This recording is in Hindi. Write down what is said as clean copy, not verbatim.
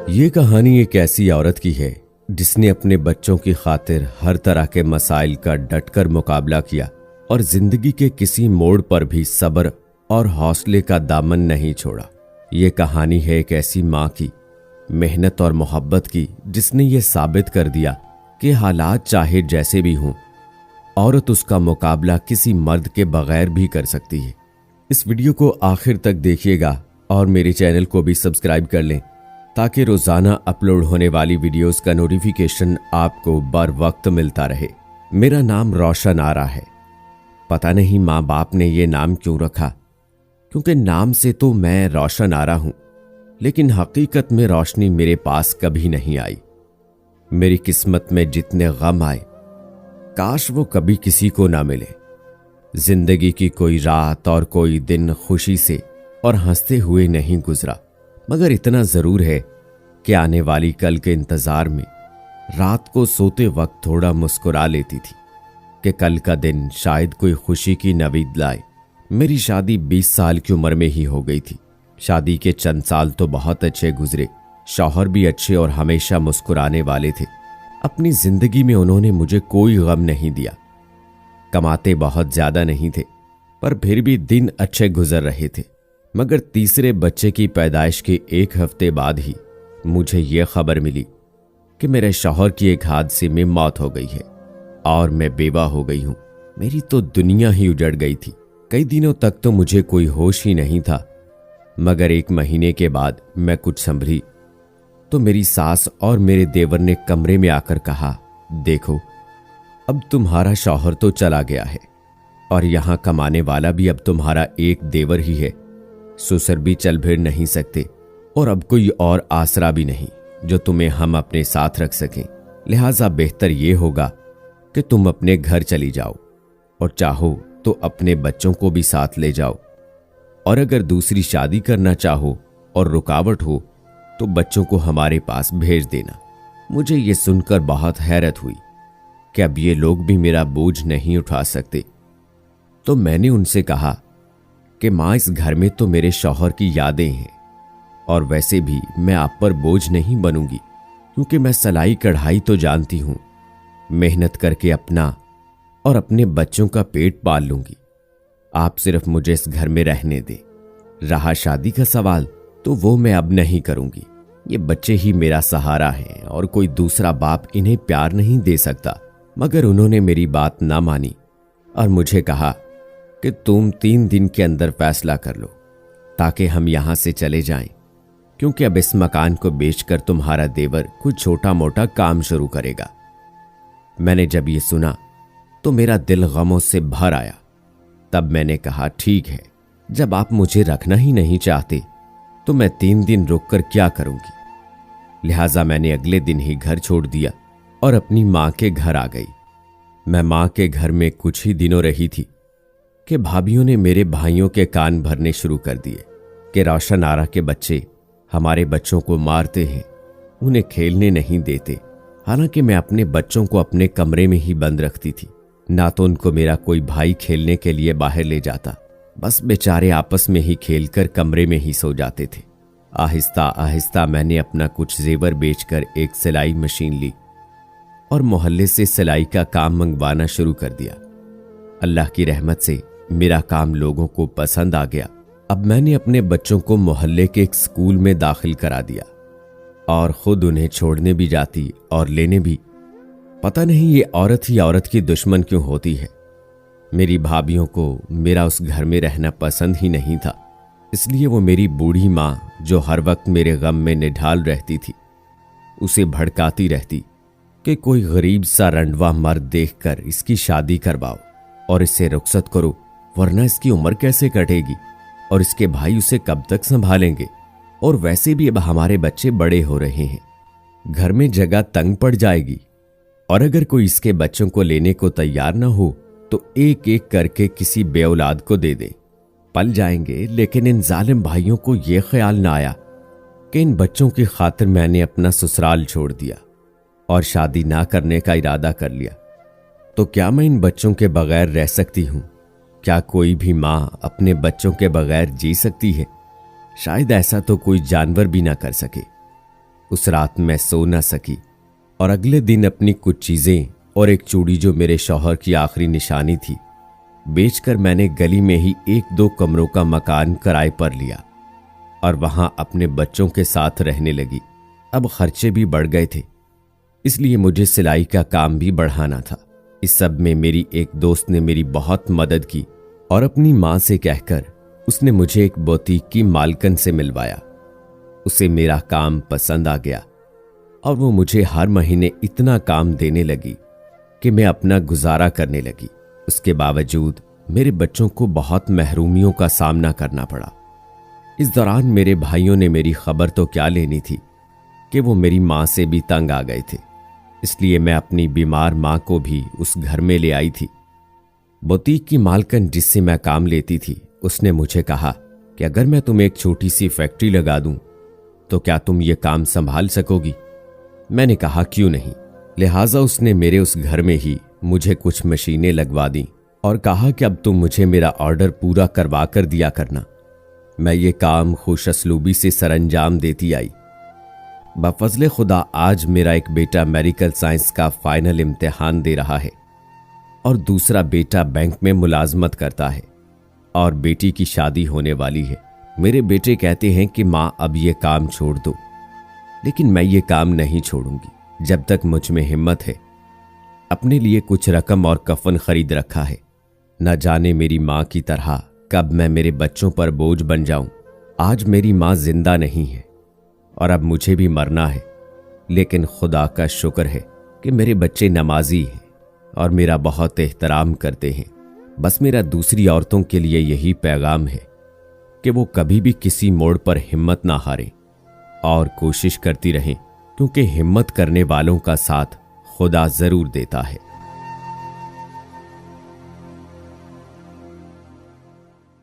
ये कहानी एक ऐसी औरत की है जिसने अपने बच्चों की खातिर हर तरह के मसाइल का डटकर मुकाबला किया और जिंदगी के किसी मोड़ पर भी सब्र और हौसले का दामन नहीं छोड़ा। ये कहानी है एक ऐसी माँ की मेहनत और मोहब्बत की जिसने ये साबित कर दिया कि हालात चाहे जैसे भी हों, औरत उसका मुकाबला किसी मर्द के बगैर भी कर सकती है। इस वीडियो को आखिर तक देखिएगा और मेरे चैनल को भी सब्सक्राइब कर लें ताकि रोजाना अपलोड होने वाली वीडियोस का नोटिफिकेशन आपको बर वक्त मिलता रहे। मेरा नाम रोशन आरा है। पता नहीं माँ बाप ने ये नाम क्यों रखा, क्योंकि नाम से तो मैं रोशन आरा हूं, लेकिन हकीकत में रोशनी मेरे पास कभी नहीं आई। मेरी किस्मत में जितने गम आए, काश वो कभी किसी को ना मिले। जिंदगी की कोई रात और कोई दिन खुशी से और हंसते हुए नहीं गुजरा, मगर इतना जरूर है कि आने वाली कल के इंतजार में रात को सोते वक्त थोड़ा मुस्कुरा लेती थी कि कल का दिन शायद कोई खुशी की नवीद लाए। मेरी शादी 20 साल की उम्र में ही हो गई थी। शादी के चंद साल तो बहुत अच्छे गुजरे। शौहर भी अच्छे और हमेशा मुस्कुराने वाले थे। अपनी जिंदगी में उन्होंने मुझे कोई गम नहीं दिया। कमाते बहुत ज्यादा नहीं थे, पर फिर भी दिन अच्छे गुजर रहे थे। मगर तीसरे बच्चे की पैदाइश के 1 हफ्ते बाद ही मुझे यह खबर मिली कि मेरे शौहर की एक हादसे में मौत हो गई है और मैं बेवा हो गई हूं। मेरी तो दुनिया ही उजड़ गई थी। कई दिनों तक तो मुझे कोई होश ही नहीं था, मगर 1 महीने के बाद मैं कुछ संभली तो मेरी सास और मेरे देवर ने कमरे में आकर कहा, देखो अब तुम्हारा शौहर तो चला गया है और यहां कमाने वाला भी अब तुम्हारा एक देवर ही है। ससुर भी चल फिर नहीं सकते और अब कोई और आसरा भी नहीं जो तुम्हें हम अपने साथ रख सकें। लिहाजा बेहतर यह होगा कि तुम अपने घर चली जाओ और चाहो तो अपने बच्चों को भी साथ ले जाओ, और अगर दूसरी शादी करना चाहो और रुकावट हो तो बच्चों को हमारे पास भेज देना। मुझे ये सुनकर बहुत हैरत हुई कि अब ये लोग भी मेरा बोझ नहीं उठा सकते। तो मैंने उनसे कहा कि मां, इस घर में तो मेरे शौहर की यादें हैं और वैसे भी मैं आप पर बोझ नहीं बनूंगी, क्योंकि मैं सिलाई कढ़ाई तो जानती हूं। मेहनत करके अपना और अपने बच्चों का पेट पाल लूंगी। आप सिर्फ मुझे इस घर में रहने दें। रहा शादी का सवाल तो वो मैं अब नहीं करूंगी। ये बच्चे ही मेरा सहारा हैं और कोई दूसरा बाप इन्हें प्यार नहीं दे सकता। मगर उन्होंने मेरी बात ना मानी और मुझे कहा कि तुम 3 दिन के अंदर फैसला कर लो ताकि हम यहां से चले जाएं, क्योंकि अब इस मकान को बेचकर तुम्हारा देवर कुछ छोटा मोटा काम शुरू करेगा। मैंने जब ये सुना तो मेरा दिल गमों से भर आया। तब मैंने कहा, ठीक है, जब आप मुझे रखना ही नहीं चाहते तो मैं 3 दिन रुककर क्या करूंगी। लिहाजा मैंने अगले दिन ही घर छोड़ दिया और अपनी मां के घर आ गई। मैं मां के घर में कुछ ही दिनों रही थी कि भाभीियों ने मेरे भाइयों के कान भरने शुरू कर दिए कि रोशन आरा के बच्चे हमारे बच्चों को मारते हैं, उन्हें खेलने नहीं देते। हालांकि मैं अपने बच्चों को अपने कमरे में ही बंद रखती थी, ना तो उनको मेरा कोई भाई खेलने के लिए बाहर ले जाता। बस बेचारे आपस में ही खेलकर कमरे में ही सो जाते थे। आहिस्ता आहिस्ता मैंने अपना कुछ जेवर बेचकर एक सिलाई मशीन ली और मोहल्ले से सिलाई का काम मंगवाना शुरू कर दिया। अल्लाह की रहमत से मेरा काम लोगों को पसंद आ गया। अब मैंने अपने बच्चों को मोहल्ले के एक स्कूल में दाखिल करा दिया और खुद उन्हें छोड़ने भी जाती और लेने भी। पता नहीं ये औरत ही औरत की दुश्मन क्यों होती है। मेरी भाभीियों को मेरा उस घर में रहना पसंद ही नहीं था, इसलिए वो मेरी बूढ़ी माँ जो हर वक्त मेरे गम में निढाल रहती थी, उसे भड़काती रहती कि कोई गरीब सा रंडवा मर्द देखकर इसकी शादी करवाओ और इससे रुखसत करो, वरना इसकी उम्र कैसे कटेगी और इसके भाई उसे कब तक संभालेंगे। और वैसे भी अब हमारे बच्चे बड़े हो रहे हैं, घर में जगह तंग पड़ जाएगी, और अगर कोई इसके बच्चों को लेने को तैयार ना हो तो एक एक करके किसी बेऔलाद को दे दे, पल जाएंगे। लेकिन इन जालिम भाइयों को यह ख्याल ना आया कि इन बच्चों की खातिर मैंने अपना ससुराल छोड़ दिया और शादी ना करने का इरादा कर लिया। तो क्या मैं इन बच्चों के बगैर रह सकती हूं? क्या कोई भी मां अपने बच्चों के बगैर जी सकती है? शायद ऐसा तो कोई जानवर भी ना कर सके। उस रात मैं सो न सकी और अगले दिन अपनी कुछ चीजें और एक चूड़ी जो मेरे शौहर की आखिरी निशानी थी बेचकर मैंने गली में ही 1-2 कमरों का मकान किराए पर लिया और वहां अपने बच्चों के साथ रहने लगी। अब खर्चे भी बढ़ गए थे, इसलिए मुझे सिलाई का काम भी बढ़ाना था। इस सब में मेरी एक दोस्त ने मेरी बहुत मदद की और अपनी मां से कहकर उसने मुझे एक बुटीक की मालकन से मिलवाया। उसे मेरा काम पसंद आ गया और वो मुझे हर महीने इतना काम देने लगी कि मैं अपना गुजारा करने लगी। उसके बावजूद मेरे बच्चों को बहुत महरूमियों का सामना करना पड़ा। इस दौरान मेरे भाइयों ने मेरी खबर तो क्या लेनी थी कि वो मेरी मां से भी तंग आ गए थे, इसलिए मैं अपनी बीमार मां को भी उस घर में ले आई थी। बुटीक की मालकन जिससे मैं काम लेती थी उसने मुझे कहा कि अगर मैं तुम्हें एक छोटी सी फैक्ट्री लगा दूं तो क्या तुम ये काम संभाल सकोगी। मैंने कहा क्यों नहीं। लिहाजा उसने मेरे उस घर में ही मुझे कुछ मशीनें लगवा दी और कहा कि अब तुम मुझे मेरा ऑर्डर पूरा करवा कर दिया करना। मैं ये काम खुशअस्लूबी से सरअंजाम देती आई। बफज़ले खुदा आज मेरा एक बेटा मेडिकल साइंस का फाइनल इम्तिहान दे रहा है और दूसरा बेटा बैंक में मुलाजमत करता है और बेटी की शादी होने वाली है। मेरे बेटे कहते हैं कि माँ अब ये काम छोड़ दो, लेकिन मैं ये काम नहीं छोड़ूंगी जब तक मुझ में हिम्मत है। अपने लिए कुछ रकम और कफन खरीद रखा है। न जाने मेरी माँ की तरह कब मैं मेरे बच्चों पर बोझ बन जाऊं। आज मेरी माँ जिंदा नहीं है और अब मुझे भी मरना है, लेकिन खुदा का शुक्र है कि मेरे बच्चे नमाजी हैं और मेरा बहुत एहतराम करते हैं। बस मेरा दूसरी औरतों के लिए यही पैगाम है कि वो कभी भी किसी मोड़ पर हिम्मत ना हारें और कोशिश करती रहें, क्योंकि हिम्मत करने वालों का साथ खुदा जरूर देता है।